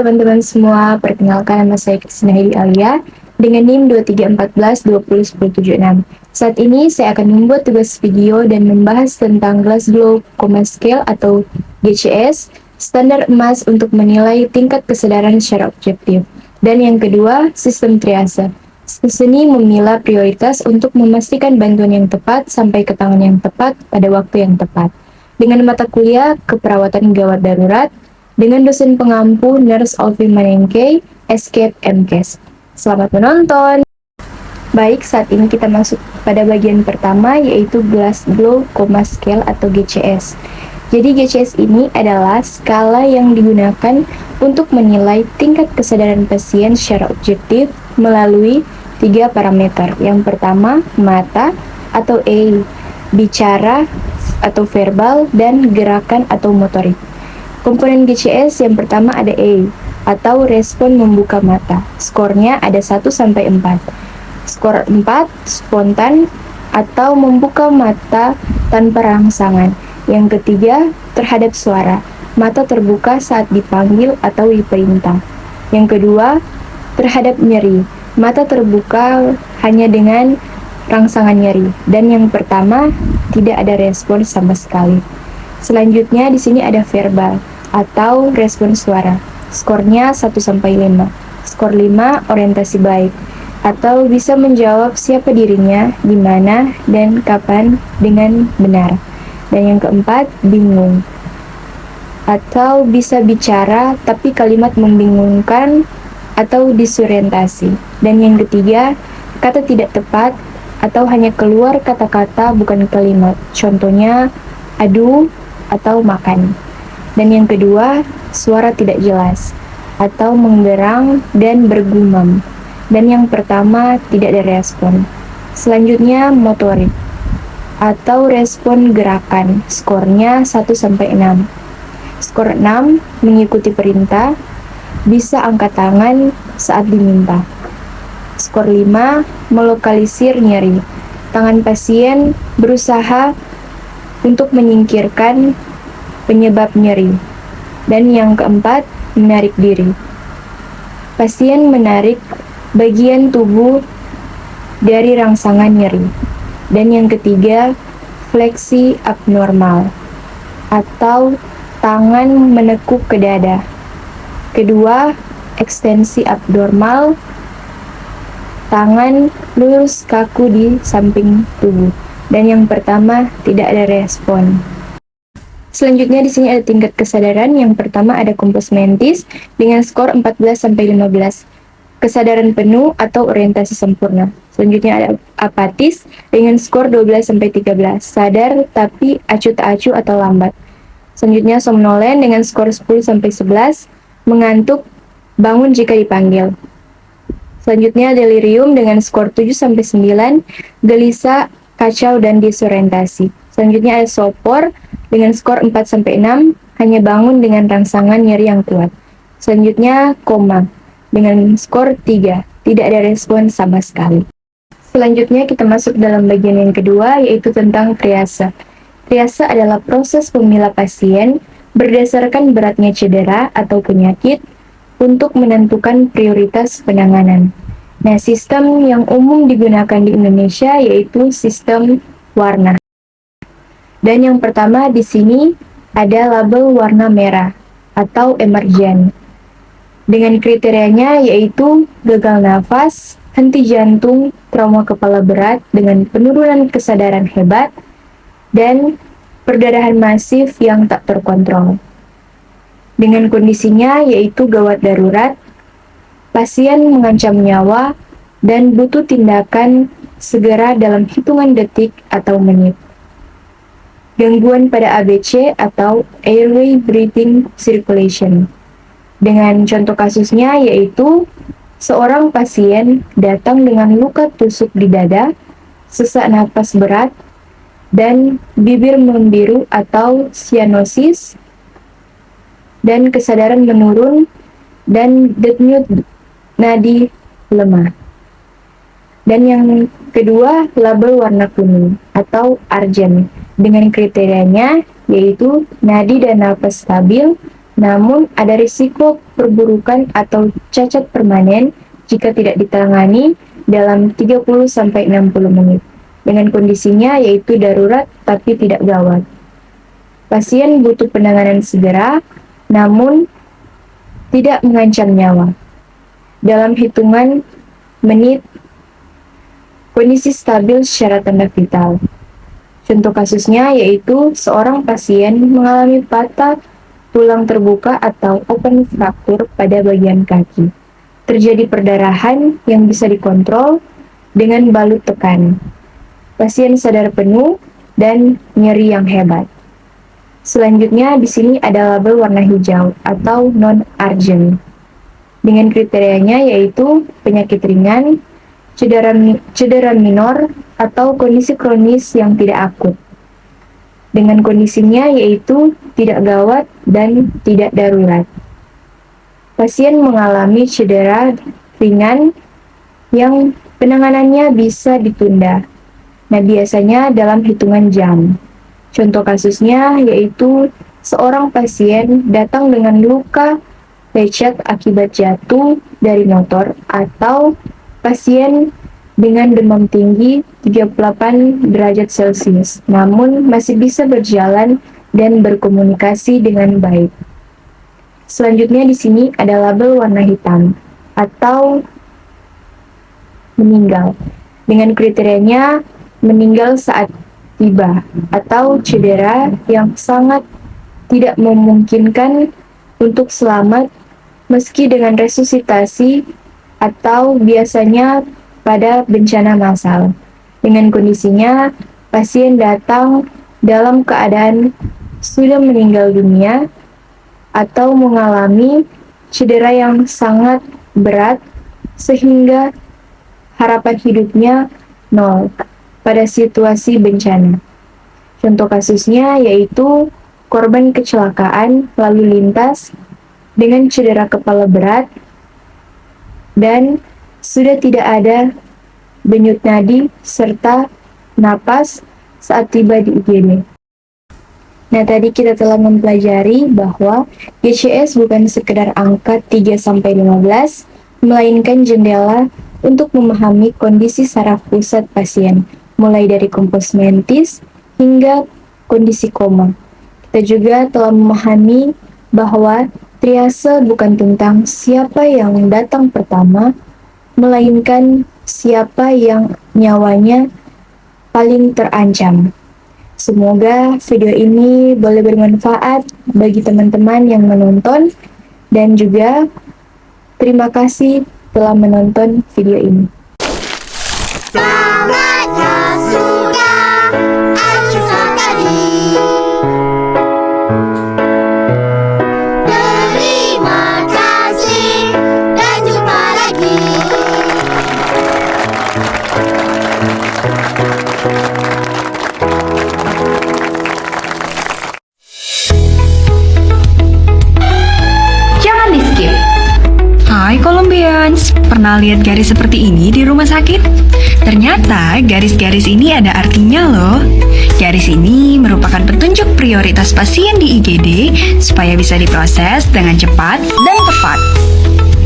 teman-teman semua, perkenalkan nama saya Kristina Hedi Alia dengan NIM 2314201076. Saat ini saya akan membuat tugas video dan membahas tentang Glasgow Coma Scale atau GCS, standar emas untuk menilai tingkat kesadaran secara objektif. Dan yang kedua, sistem triase. Seni memilah prioritas untuk memastikan bantuan yang tepat sampai ke tangan yang tepat pada waktu yang tepat. Dengan mata kuliah keperawatan gawat darurat, dengan dosen pengampu Nurse Olvi Manengke, Escape MCAS. Selamat menonton! Baik, saat ini kita masuk pada bagian pertama, yaitu Glasgow Coma Scale atau GCS. Jadi GCS ini adalah skala yang digunakan untuk menilai tingkat kesadaran pasien secara objektif melalui 3 parameter. Yang pertama, mata atau A, bicara atau verbal, dan gerakan atau motorik. Komponen GCS yang pertama ada A, atau respon membuka mata. Skornya ada 1-4. Skor 4, spontan, atau membuka mata tanpa rangsangan. Yang ketiga, terhadap suara. Mata terbuka saat dipanggil atau diperintah. Yang kedua, terhadap nyeri. Mata terbuka hanya dengan rangsangan nyeri. Dan yang pertama, tidak ada respon sama sekali. Selanjutnya di sini ada verbal atau respon suara. Skornya 1-5. Skor 5 orientasi baik atau bisa menjawab siapa dirinya, di mana dan kapan dengan benar. Dan yang keempat, bingung atau bisa bicara tapi kalimat membingungkan atau disorientasi. Dan yang ketiga, kata tidak tepat atau hanya keluar kata-kata bukan kalimat. Contohnya aduh atau makan. Dan yang kedua, suara tidak jelas atau menggerang dan bergumam. Dan yang pertama, tidak ada respon. Selanjutnya, motorik atau respon gerakan. Skornya 1-6. Skor 6, mengikuti perintah, bisa angkat tangan saat diminta. Skor 5, melokalisir nyeri. Tangan pasien berusaha untuk menyingkirkan penyebab nyeri. Dan yang keempat, menarik diri. Pasien menarik bagian tubuh dari rangsangan nyeri. Dan yang ketiga, fleksi abnormal atau tangan menekuk ke dada. Kedua, ekstensi abnormal, tangan lurus kaku di samping tubuh. Dan yang pertama, tidak ada respon. Selanjutnya di sini ada tingkat kesadaran. Yang pertama ada compos mentis dengan skor 14-15. Kesadaran penuh atau orientasi sempurna. Selanjutnya ada apatis dengan skor 12-13. Sadar tapi acuh tak acuh atau lambat. Selanjutnya somnolen dengan skor 10-11. Mengantuk, bangun jika dipanggil. Selanjutnya delirium dengan skor 7-9. Gelisah, kacau dan disorientasi. Selanjutnya ada sopor dengan skor 4-6, hanya bangun dengan rangsangan nyeri yang kuat. Selanjutnya koma dengan skor 3, tidak ada respon sama sekali. Selanjutnya kita masuk dalam bagian yang kedua, yaitu tentang triase. Triase adalah proses memilah pasien berdasarkan beratnya cedera atau penyakit untuk menentukan prioritas penanganan. Nah, sistem yang umum digunakan di Indonesia yaitu sistem warna. Dan yang pertama di sini ada label warna merah atau emergen. Dengan kriterianya yaitu gagal nafas, henti jantung, trauma kepala berat dengan penurunan kesadaran hebat, dan perdarahan masif yang tak terkontrol. Dengan kondisinya yaitu gawat darurat, pasien mengancam nyawa dan butuh tindakan segera dalam hitungan detik atau menit. Gangguan pada ABC atau airway breathing circulation. Dengan contoh kasusnya yaitu seorang pasien datang dengan luka tusuk di dada, sesak napas berat, dan bibir membiru atau cyanosis, dan kesadaran menurun, dan denyut nadi lemah. Dan yang kedua, label warna kuning atau argen dengan kriterianya yaitu nadi dan napas stabil, Namun, ada risiko perburukan atau cacat permanen jika tidak ditangani dalam 30-60 menit. Dengan kondisinya yaitu darurat tapi tidak gawat. Pasien butuh penanganan segera, namun tidak mengancam nyawa. Dalam hitungan menit, kondisi stabil secara tanda vital. Contoh kasusnya yaitu seorang pasien mengalami patah tulang terbuka atau open fracture pada bagian kaki. Terjadi perdarahan yang bisa dikontrol dengan balut tekan. Pasien sadar penuh dan nyeri yang hebat. Selanjutnya di sini ada label warna hijau atau non-urgent. Dengan kriterianya yaitu penyakit ringan, cedera minor, atau kondisi kronis yang tidak akut. Dengan kondisinya yaitu tidak gawat dan tidak darurat. Pasien mengalami cedera ringan yang penanganannya bisa ditunda. Nah, biasanya dalam hitungan jam. Contoh kasusnya yaitu seorang pasien datang dengan luka lecet akibat jatuh dari motor atau pasien dengan demam tinggi 38 derajat Celcius, namun masih bisa berjalan dan berkomunikasi dengan baik. Selanjutnya di sini ada label warna hitam atau meninggal. Dengan kriterianya meninggal saat tiba atau cedera yang sangat tidak memungkinkan untuk selamat meski dengan resusitasi atau biasanya pada bencana massal. Dengan kondisinya, pasien datang dalam keadaan sudah meninggal dunia atau mengalami cedera yang sangat berat sehingga harapan hidupnya nol pada situasi bencana. Contoh kasusnya yaitu korban kecelakaan lalu lintas dengan cedera kepala berat dan sudah tidak ada denyut nadi serta napas saat tiba di IGD. Nah, tadi kita telah mempelajari bahwa GCS bukan sekedar angka 3-15, melainkan jendela untuk memahami kondisi saraf pusat pasien, mulai dari kompos mentis hingga kondisi koma. Kita juga telah memahami bahwa triase bukan tentang siapa yang datang pertama, melainkan siapa yang nyawanya paling terancam. Semoga video ini boleh bermanfaat bagi teman-teman yang menonton, dan juga terima kasih telah menonton video ini. Tamatnya sudah acuh tadi. Terima kasih dan jumpa lagi. Jangan di-skip. Hai Colombians, pernah lihat garis seperti ini di rumah sakit? Ternyata garis-garis ini ada artinya loh. Garis ini merupakan petunjuk prioritas pasien di IGD supaya bisa diproses dengan cepat dan tepat.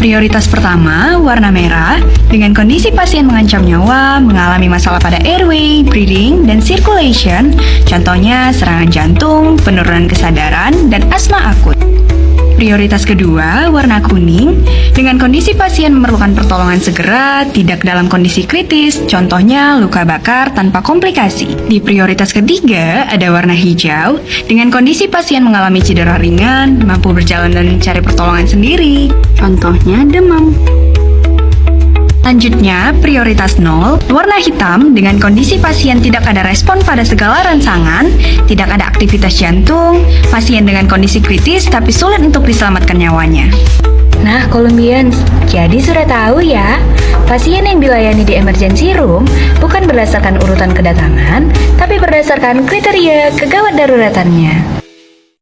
Prioritas pertama, warna merah, dengan kondisi pasien mengancam nyawa, mengalami masalah pada airway, breathing, dan circulation, contohnya serangan jantung, penurunan kesadaran, dan asma akut. Prioritas kedua, warna kuning, dengan kondisi pasien memerlukan pertolongan segera, tidak dalam kondisi kritis, contohnya luka bakar tanpa komplikasi. Di prioritas ketiga, ada warna hijau, dengan kondisi pasien mengalami cedera ringan, mampu berjalan dan mencari pertolongan sendiri, contohnya demam. Selanjutnya, prioritas 0, warna hitam dengan kondisi pasien tidak ada respon pada segala rangsangan, tidak ada aktivitas jantung, pasien dengan kondisi kritis tapi sulit untuk diselamatkan nyawanya. Nah, Colombians, jadi sudah tahu ya, pasien yang dilayani di emergency room bukan berdasarkan urutan kedatangan, tapi berdasarkan kriteria kegawat daruratannya.